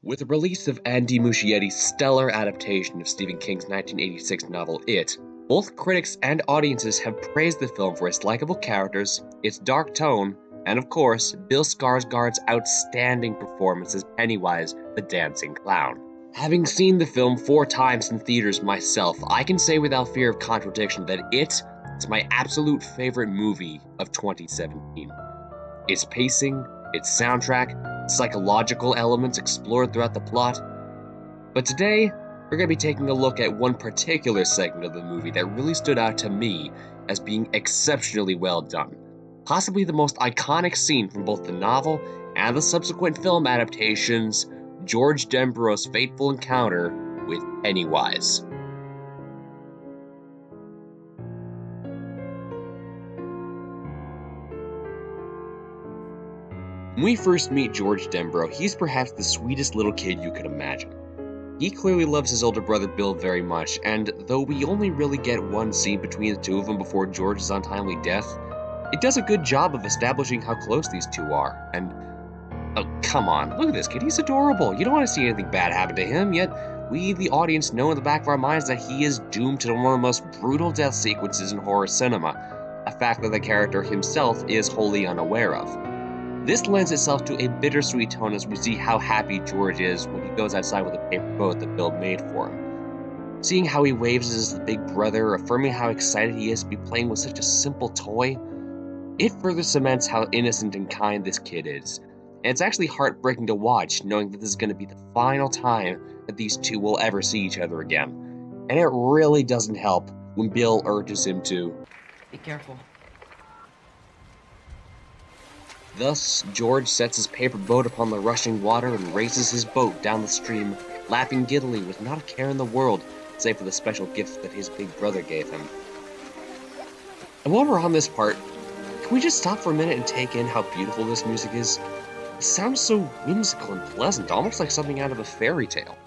With the release of Andy Muschietti's stellar adaptation of Stephen King's 1986 novel It, both critics and audiences have praised the film for its likable characters, its dark tone, and of course, Bill Skarsgård's outstanding performance as Pennywise, the dancing clown. Having seen the film 4 times in theaters myself, I can say without fear of contradiction that It is my absolute favorite movie of 2017. Its pacing, its soundtrack, psychological elements explored throughout the plot. But today, we're going to be taking a look at one particular segment of the movie that really stood out to me as being exceptionally well done. Possibly the most iconic scene from both the novel and the subsequent film adaptations, George Denborough's fateful encounter with Pennywise. When we first meet George Denborough, he's perhaps the sweetest little kid you could imagine. He clearly loves his older brother Bill very much, and though we only really get one scene between the two of them before George's untimely death, it does a good job of establishing how close these two are. And oh, come on, look at this kid, he's adorable. You don't want to see anything bad happen to him, yet we, the audience, know in the back of our minds that he is doomed to one of the most brutal death sequences in horror cinema, a fact that the character himself is wholly unaware of. This lends itself to a bittersweet tone as we see how happy George is when he goes outside with a paper boat that Bill made for him. Seeing how he waves as his big brother, affirming how excited he is to be playing with such a simple toy, it further cements how innocent and kind this kid is. And it's actually heartbreaking to watch, knowing that this is going to be the final time that these two will ever see each other again. And it really doesn't help when Bill urges him to be careful. Thus, George sets his paper boat upon the rushing water and races his boat down the stream, laughing giddily with not a care in the world, save for the special gift that his big brother gave him. And while we're on this part, can we just stop for a minute and take in how beautiful this music is? It sounds so whimsical and pleasant, almost like something out of a fairy tale.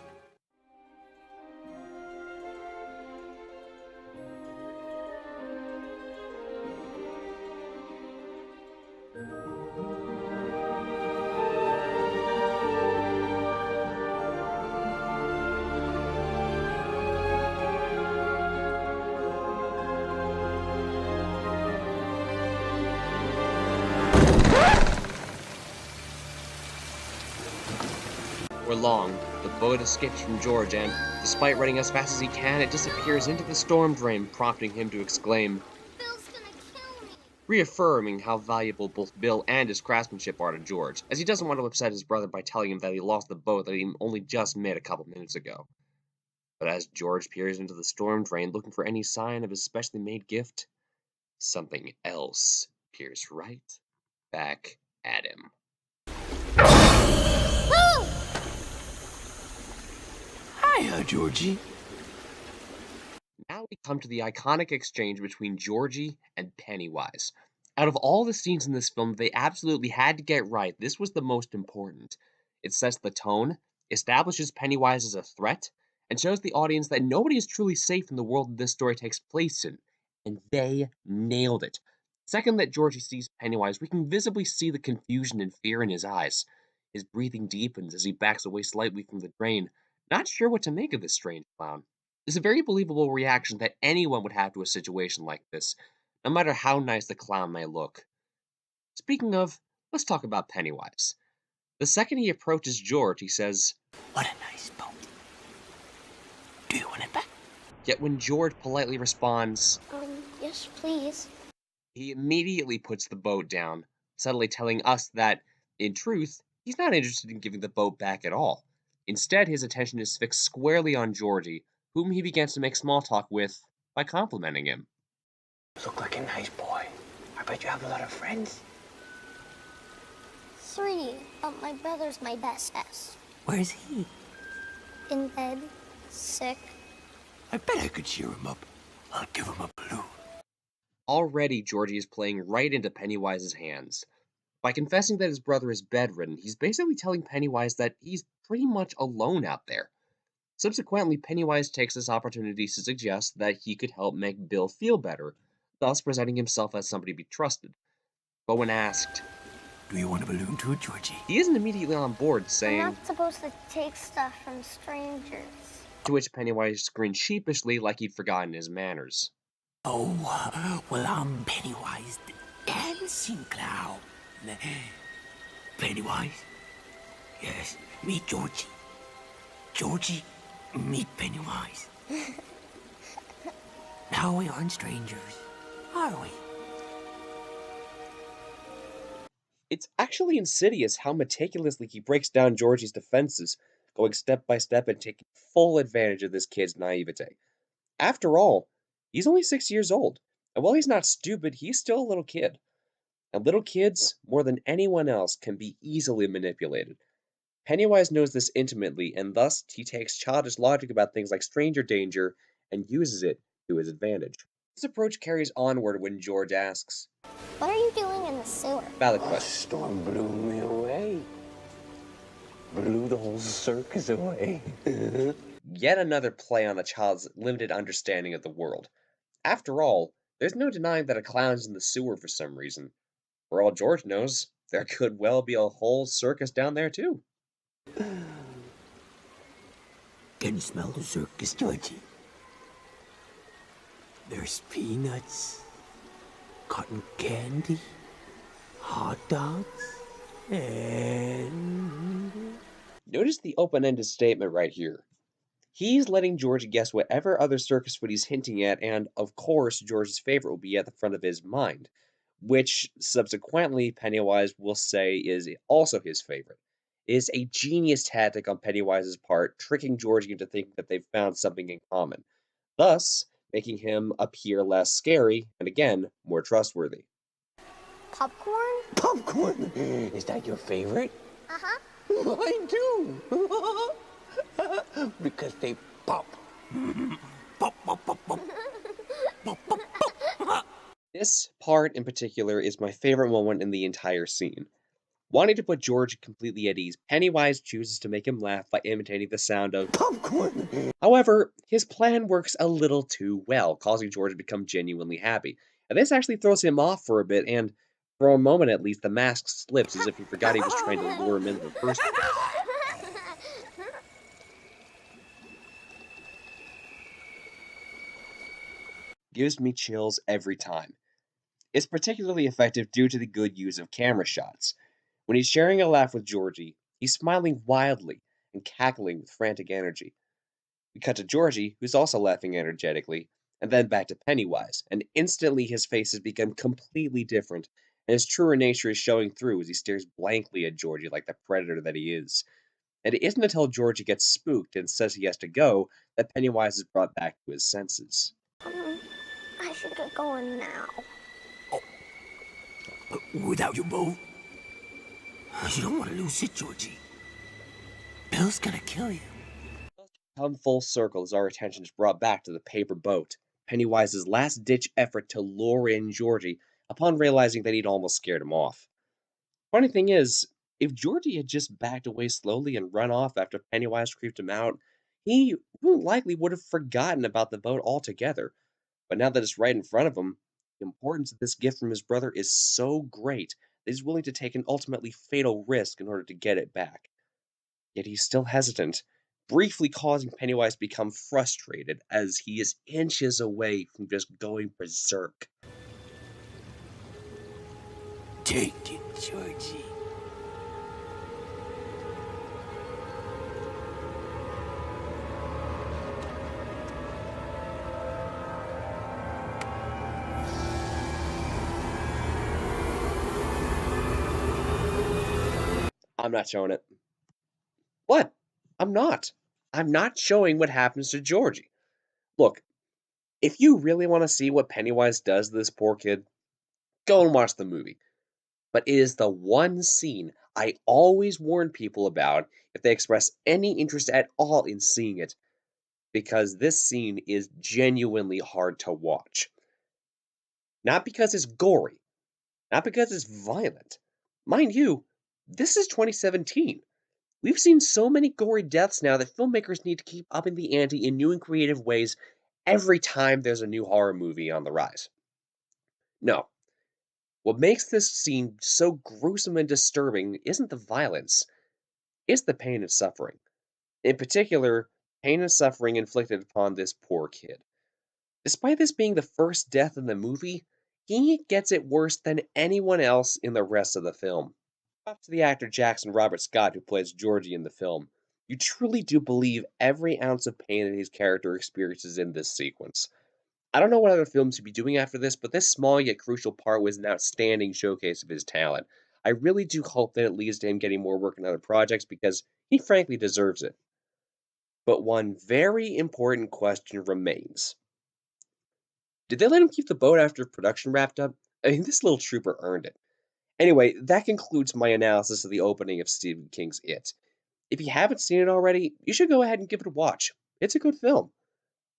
We're long, the boat escapes from George and, despite running as fast as he can, it disappears into the storm drain, prompting him to exclaim, "Bill's gonna kill me!" reaffirming how valuable both Bill and his craftsmanship are to George, as he doesn't want to upset his brother by telling him that he lost the boat that he only just made a couple minutes ago. But as George peers into the storm drain looking for any sign of his specially made gift, something else peers right back at him. Hiya, Georgie. Now we come to the iconic exchange between Georgie and Pennywise. Out of all the scenes in this film they absolutely had to get right, this was the most important. It sets the tone, establishes Pennywise as a threat, and shows the audience that nobody is truly safe in the world that this story takes place in. And they nailed it. The second that Georgie sees Pennywise, we can visibly see the confusion and fear in his eyes. His breathing deepens as he backs away slightly from the drain, not sure what to make of this strange clown. It's a very believable reaction that anyone would have to a situation like this, no matter how nice the clown may look. Speaking of, let's talk about Pennywise. The second he approaches George, he says, "What a nice boat. Do you want it back?" Yet when George politely responds, Yes, please. he immediately puts the boat down, subtly telling us that, in truth, he's not interested in giving the boat back at all. Instead, his attention is fixed squarely on Georgie, whom he begins to make small talk with by complimenting him. You look like a nice boy. I bet you have a lot of friends. 3, but my brother's my bestest. Where's he? In bed, sick. I bet I could cheer him up. I'll give him a balloon. Already, Georgie is playing right into Pennywise's hands. By confessing that his brother is bedridden, he's basically telling Pennywise that he's pretty much alone out there. Subsequently, Pennywise takes this opportunity to suggest that he could help make Bill feel better, thus presenting himself as somebody to be trusted. But when asked, Do you want a balloon too, Georgie? He isn't immediately on board, I'm saying, not supposed to take stuff from strangers. to which Pennywise grinned sheepishly like he'd forgotten his manners. Oh, well, I'm Pennywise the dancing clown. Pennywise? Yes, meet Georgie. Georgie, meet Pennywise. Now we aren't strangers, are we? It's actually insidious how meticulously he breaks down Georgie's defenses, going step by step and taking full advantage of this kid's naivete. After all, he's only 6 years old, and while he's not stupid, he's still a little kid. And little kids, more than anyone else, can be easily manipulated. Pennywise knows this intimately, and thus he takes childish logic about things like stranger danger and uses it to his advantage. This approach carries onward when George asks, What are you doing in the sewer? valid A question. storm blew me away. Blew the whole circus away. Yet another play on the child's limited understanding of the world. After all, there's no denying that a clown's in the sewer for some reason. For all George knows, there could well be a whole circus down there too. Can you smell the circus, Georgie? There's peanuts, cotton candy, hot dogs, and... Notice the open-ended statement right here. He's letting George guess whatever other circus food he's hinting at, and of course, George's favorite will be at the front of his mind, which subsequently Pennywise will say is also his favorite. It is a genius tactic on Pennywise's part, tricking Georgie into thinking that they've found something in common, thus making him appear less scary and again more trustworthy. Popcorn? Popcorn! Is that your favorite? Uh-huh. Mine too! Because they pop. Pop, pop, pop, pop. Pop, pop, pop. This part in particular is my favorite moment in the entire scene. Wanting to put George completely at ease, Pennywise chooses to make him laugh by imitating the sound of Popcorn! However, his plan works a little too well, causing George to become genuinely happy. And this actually throws him off for a bit, and for a moment at least, the mask slips as if he forgot he was trying to lure him in the first place. Gives me chills every time. It's particularly effective due to the good use of camera shots. When he's sharing a laugh with Georgie, he's smiling wildly and cackling with frantic energy. We cut to Georgie, who's also laughing energetically, and then back to Pennywise, and instantly his face has become completely different, and his truer nature is showing through as he stares blankly at Georgie like the predator that he is. And it isn't until Georgie gets spooked and says he has to go that Pennywise is brought back to his senses. I should get going now. Without your boat? You don't want to lose it, Georgie. Bill's gonna kill you. Come full circle as our attention is brought back to the paper boat, Pennywise's last-ditch effort to lure in Georgie upon realizing that he'd almost scared him off. Funny thing is, if Georgie had just backed away slowly and run off after Pennywise creeped him out, he likely would have forgotten about the boat altogether. But now that it's right in front of him, the importance of this gift from his brother is so great that he's willing to take an ultimately fatal risk in order to get it back. Yet he's still hesitant, briefly causing Pennywise to become frustrated as he is inches away from just going berserk. Take it, Georgie. I'm not showing it. What? I'm not. I'm not showing what happens to Georgie. Look, if you really want to see what Pennywise does to this poor kid, go and watch the movie. But it is the one scene I always warn people about if they express any interest at all in seeing it, because this scene is genuinely hard to watch. Not because it's gory, not because it's violent. Mind you, this is 2017. We've seen so many gory deaths now that filmmakers need to keep upping the ante in new and creative ways every time there's a new horror movie on the rise. No, What makes this scene so gruesome and disturbing isn't the violence, it's the pain and suffering. In particular, pain and suffering inflicted upon this poor kid. Despite this being the first death in the movie, he gets it worse than anyone else in the rest of the film. Props to the actor Jackson Robert Scott who plays Georgie in the film. You truly do believe every ounce of pain that his character experiences in this sequence. I don't know what other films he'd be doing after this, but this small yet crucial part was an outstanding showcase of his talent. I really do hope that it leads to him getting more work on other projects because he frankly deserves it. But one very important question remains. Did they let him keep the boat after production wrapped up? I mean, this little trooper earned it. Anyway, that concludes my analysis of the opening of Stephen King's It. If you haven't seen it already, you should go ahead and give it a watch. It's a good film.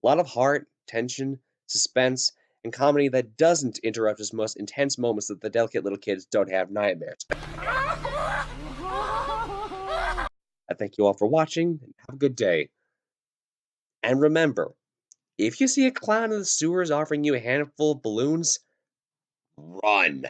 A lot of heart, tension, suspense, and comedy that doesn't interrupt his most intense moments that the delicate little kids don't have nightmares. I thank you all for watching, and have a good day. And remember, if you see a clown in the sewers offering you a handful of balloons, run!